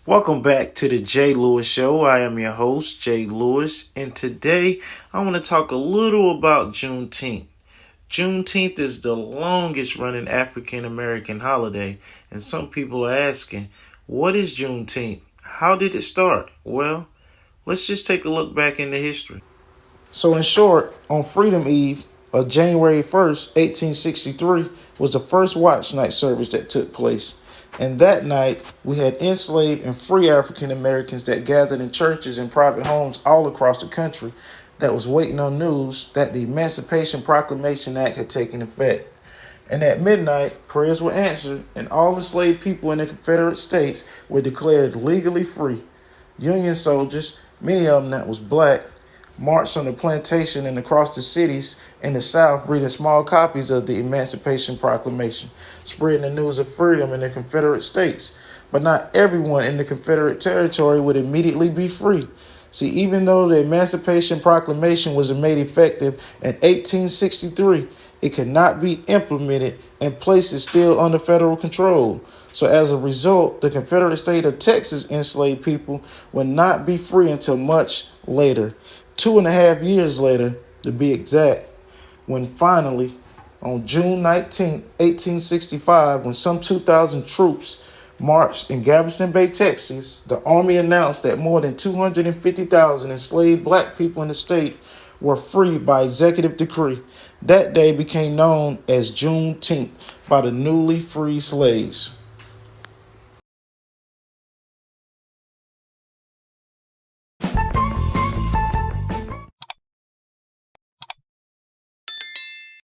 Welcome back to the J. Lewis Show. I am your host, J. Lewis, and today I want to talk a little about Juneteenth. Juneteenth is the longest running African American holiday, and some people are asking, what is Juneteenth? How did it start? Well, let's just take a look back into history. So, in short, on Freedom Eve of January 1st, 1863, was the first watch night service that took place. And that night, we had enslaved and free African Americans that gathered in churches and private homes all across the country that was waiting on news that the Emancipation Proclamation Act had taken effect. And at midnight, prayers were answered, and all enslaved people in the Confederate States were declared legally free. Union soldiers, many of them that was black, marched on the plantation and across the cities in the South reading small copies of the Emancipation Proclamation, spreading the news of freedom in the Confederate States. But not everyone in the Confederate territory would immediately be free. See, even though the Emancipation Proclamation was made effective in 1863, it could not be implemented in places still under federal control. So as a result, the Confederate state of Texas enslaved people would not be free until much later. 2.5 years later, to be exact, when finally, on June 19, 1865, when some 2,000 troops marched in Galveston Bay, Texas, the Army announced that more than 250,000 enslaved black people in the state were freed by executive decree. That day became known as Juneteenth by the newly freed slaves.